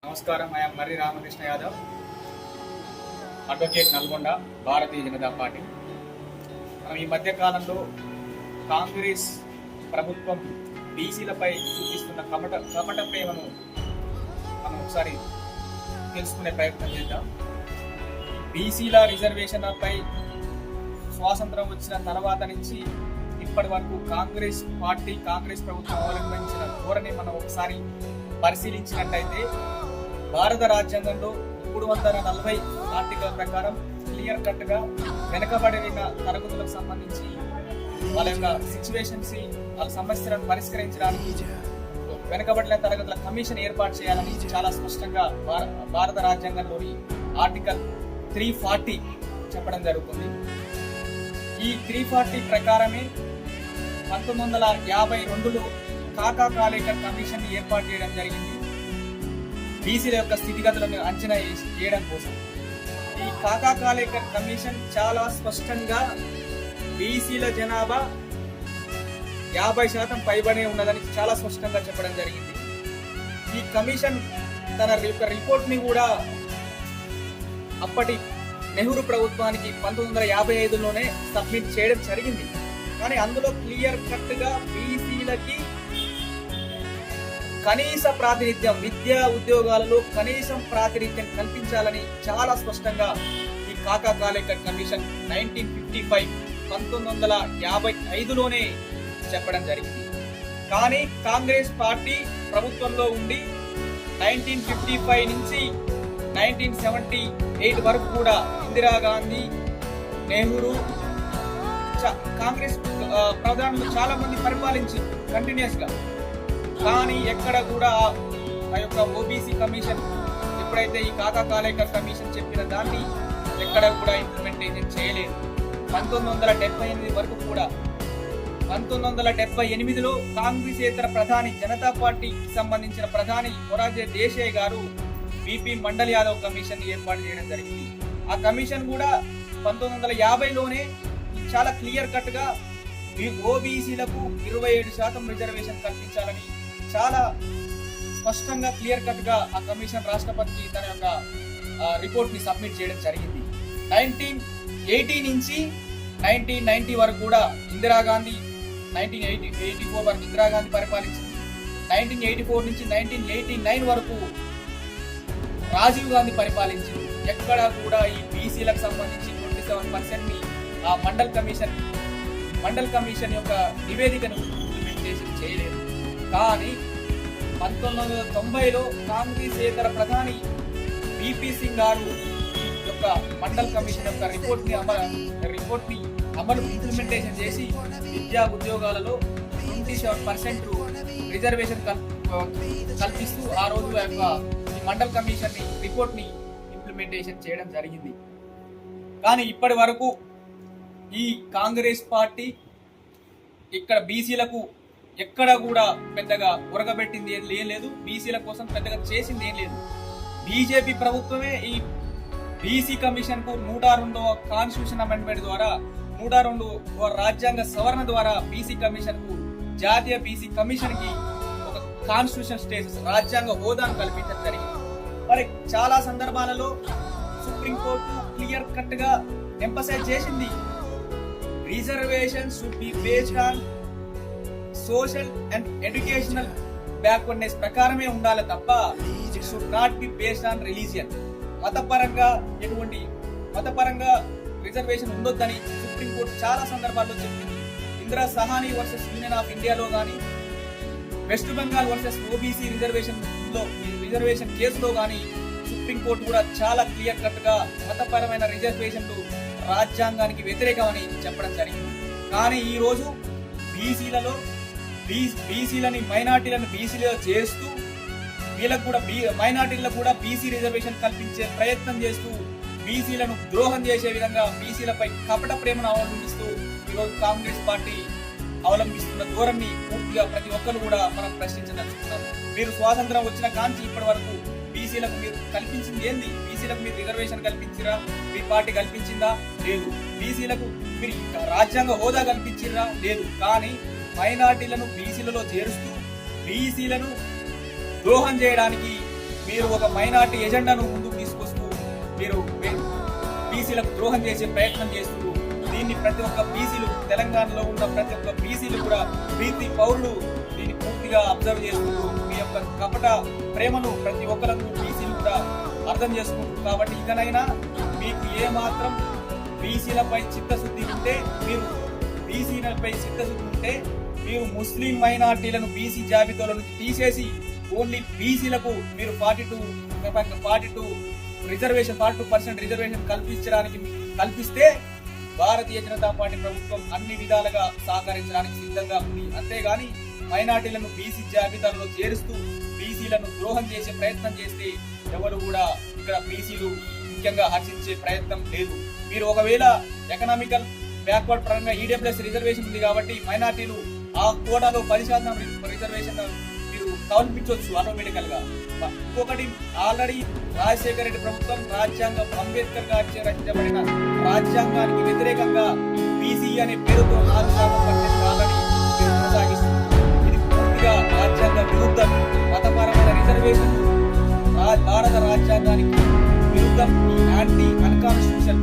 నమస్కారం. I'm Marri Ramakrishna Yadav, advocate, Nalgonda, Bharatiya Janata party. మనం ఈ మధ్య కాలంలో కాంగ్రెస్ ప్రభుత్వం బీసీలపై చూపిస్తున్న కపట ప్రేమను మనం ఒకసారి తెలుసుకునే ప్రయత్నం చేద్దాం. బీసీల రిజర్వేషన్లపై స్వాతంత్రం వచ్చిన తర్వాత నుంచి ఇప్పటి వరకు కాంగ్రెస్ ప్రభుత్వం అవలంబించిన ధోరణి మనం ఒకసారి పరిశీలించినట్టయితే భారత రాజ్యాంగంలో 340 ఆర్టికల్ ప్రకారం క్లియర్ కట్ గా వెనకబడిన తరగతులకు సంబంధించి వాళ్ళ యొక్క సిచ్యువేషన్స్, వాళ్ళ సమస్యలను పరిష్కరించడానికి వెనకబడిన తరగతుల కమిషన్ ఏర్పాటు చేయాలని చాలా స్పష్టంగా భారత రాజ్యాంగంలోని ఆర్టికల్ 340 చెప్పడం జరుగుతుంది. ఈ 340 ప్రకారమే 1952లో కాకా కాలేకర్ కమిషన్ ఏర్పాటు చేయడం జరిగింది. బీసీల యొక్క స్థితిగతులను అంచనా వేయడం కోసం ఈ కాకా కాలేకర్ కమిషన్ చాలా స్పష్టంగా బీసీల జనాభా 50% పైబడే ఉన్నదని చాలా స్పష్టంగా చెప్పడం జరిగింది. ఈ కమిషన్ తన రిపోర్ట్ ని కూడా అప్పటి నెహ్రూ ప్రభుత్వానికి 1955లోనే సబ్మిట్ చేయడం జరిగింది. కానీ అందులో క్లియర్ కట్ గా బీసీలకి కనీస ప్రాతినిధ్యం, విద్యా ఉద్యోగాలలో కనీసం ప్రాతినిధ్యం కల్పించాలని చాలా స్పష్టంగా ఈ కాకా కాలేకర్ కమిషన్ 1955లోనే చెప్పడం జరిగింది. కానీ కాంగ్రెస్ పార్టీ ప్రభుత్వంలో ఉండి 1955 నుంచి 1978 వరకు కూడా ఇందిరాగాంధీ, నెహ్రూ, కాంగ్రెస్ ప్రధానులు చాలా మంది పరిపాలించి కంటిన్యూస్ గా. కానీ ఎక్కడ కూడా ఆ యొక్క ఓబీసీ కమిషన్ ఎప్పుడైతే ఈ కాకా కాలేకర్ కమిషన్ చెప్పిన దాన్ని ఎక్కడ కూడా ఇంప్లిమెంటేషన్ చేయలేదు. 1978 వరకు కూడా 1978లో కాంగ్రెసేతర ప్రధాని, జనతా పార్టీకి సంబంధించిన ప్రధాని మొరార్జీ దేశాయ్ గారు బీపీ మండల్ యాదవ్ కమిషన్ ఏర్పాటు చేయడం జరిగింది. ఆ కమిషన్ కూడా 1950లోనే చాలా క్లియర్ కట్ గా ఓబీసీలకు 27% రిజర్వేషన్ కల్పించాలని చాలా స్పష్టంగా క్లియర్ కట్ గా ఆ కమిషన్ రాష్ట్రపతికి తన యొక్క రిపోర్ట్ ని సబ్మిట్ చేయడం జరిగింది. 1980 నుంచి 1990 వరకు కూడా ఇందిరాగాంధీ, 1984 వరకు ఇందిరాగాంధీ పరిపాలించింది. 1984 నుంచి 1989 వరకు రాజీవ్ గాంధీ పరిపాలించింది. ఎక్కడ కూడా ఈ బీసీలకు సంబంధించి 27% ని ఆ మండల్ కమిషన్ యొక్క నివేదికను ఇంప్లిమెంటేషన్ చేయలేదు. కానీ 1990లో కాంగ్రెసేతర ప్రధాని బీపీ సింగ్ గారు ఈ యొక్క మండల్ కమిషన్ యొక్క రిపోర్ట్ ని అమలు ఇంప్లిమెంటేషన్ చేసి విద్యా ఉద్యోగాలలో 27% రిజర్వేషన్ కల్పిస్తూ ఆ రోజు యొక్క ఈ మండల్ కమిషన్ రిపోర్ట్ ని ఇంప్లిమెంటేషన్ చేయడం జరిగింది. కానీ ఇప్పటి వరకు ఈ కాంగ్రెస్ పార్టీ ఇక్కడ బీసీలకు ఎక్కడ కూడా పెద్దగా ఉరగబెట్టింది ఏం లేదు, బీసీల కోసం పెద్దగా చేసింది ఏం లేదు. బీజేపీ ప్రభుత్వమే ఈ బీసీ కమిషన్ కు 102వ కాన్స్టిట్యూషన్ అమెండ్మెంట్ ద్వారా, 102వ రాజ్యాంగ సవరణ ద్వారా బీసీ కమిషన్ కు, జాతీయ బీసీ కమిషన్ కి ఒక కాన్స్టిట్యూషన్ స్టేటస్, రాజ్యాంగ హోదాను కల్పించడం జరిగింది. మరి చాలా సందర్భాలలో సుప్రీంకోర్టు క్లియర్ కట్ గా ఎంఫసైజ్ చేసింది, reservation should be based on social and educational backwardness ప్రకారమే ఉండాలి తప్ప it should not be based on religion. మతపరంగా రిజర్వేషన్ ఉండొద్దని సుప్రీంకోర్టు చాలా సందర్భాల్లో చెప్పింది. Indira Sahani versus union of ఇండియాలో కానీ, west Bengal versus OBC reservation కేసులో కానీ సుప్రీంకోర్టు కూడా చాలా క్లియర్ కట్ గా మతపరమైన రిజర్వేషన్లు రాజ్యాంగానికి వ్యతిరేకమని చెప్పడం జరిగింది. కానీ ఈ రోజు బీసీలని మైనార్టీలను బీసీలో చేస్తూ వీళ్ళకు కూడా మైనార్టీలకు కూడా బీసీ రిజర్వేషన్ కల్పించే ప్రయత్నం చేస్తూ బీసీలను ద్రోహం చేసే విధంగా బీసీలపై కపట ప్రేమను అవలంబిస్తూ ఈరోజు కాంగ్రెస్ పార్టీ అవలంబిస్తున్న ధోరణి పూర్తిగా ప్రతి ఒక్కరు కూడా మనం ప్రశ్నించదలుచుకున్నారు. మీరు స్వాతంత్రం వచ్చిన కాంచి ఇప్పటి వరకు బీసీలకు మీరు కల్పించింది ఏంది? బీసీలకు మీరు రిజర్వేషన్ కల్పించిరా? మీ పార్టీ కల్పించిందా? లేదు. బీసీలకు మీరు రాజ్యాంగ హోదా కల్పించిరా? లేదు. కానీ మైనార్టీలను బీసీలలో చేరుస్తూ బీసీలను ద్రోహం చేయడానికి మీరు ఒక మైనార్టీ ఎజెండాను ముందుకు తీసుకొస్తూ మీరు బీసీలకు ద్రోహం చేసే ప్రయత్నం చేస్తూ దీన్ని ప్రతి ఒక్క బీసీలు తెలంగాణలో ఉన్న ప్రతి ఒక్క బీసీలు కూడా ప్రీతి పౌరులు దీన్ని పూర్తిగా అబ్జర్వ్ చేసుకుంటూ మీ యొక్క కపట ప్రేమను ప్రతి ఒక్కరికి బీసీలు కూడా అర్థం చేసుకుంటారు. కాబట్టి ఇకనైనా మీకు ఏ మాత్రం బీసీలపై చిత్తశుద్ధి ఉంటే మీరు ముస్లిం మైనార్టీలను బీసీ జాబితాలో నుంచి తీసేసి ఓన్లీ బీసీలకు మీరు 42% రిజర్వేషన్ కల్పిస్తే భారతీయ జనతా పార్టీ ప్రభుత్వం అన్ని విధాలుగా సహకరించడానికి సిద్ధంగా ఉంది. అంతేగాని మైనార్టీలను బీసీ జాబితాలో చేరుస్తూ బీసీలను ద్రోహం చేసే ప్రయత్నం చేస్తే ఎవరు కూడా ఇక్కడ బీసీలు ముఖ్యంగా హర్షించే ప్రయత్నం లేదు. మీరు ఒకవేళ ఎకనామికల్ బ్యాక్వర్డ్ పరంగా ఈడబ్ల్యూఎస్ రిజర్వేషన్ ఉంది కాబట్టి మైనార్టీలు ఆ కోటాలో 10% రిజర్వేషన్ మీరు కల్పించవచ్చు ఆటోమేటికల్ గా. ఇంకొకటి ఆల్రెడీ రాజశేఖర రెడ్డి ప్రభుత్వం అంబేద్కర్ గారి రచించబడిన రాజ్యాంగానికి వ్యతిరేకంగా బీసీ అనే పేరుతో 4% ఆల్రెడీ కొనసాగిస్తుంది. ఇది పూర్తిగా రాజ్యాంగ విరుద్ధం, మతపరమైన రిజర్వేషన్ భారత రాజ్యాంగానికి విరుద్ధం, యాంటీ అన్కాన్స్టిట్యూషన్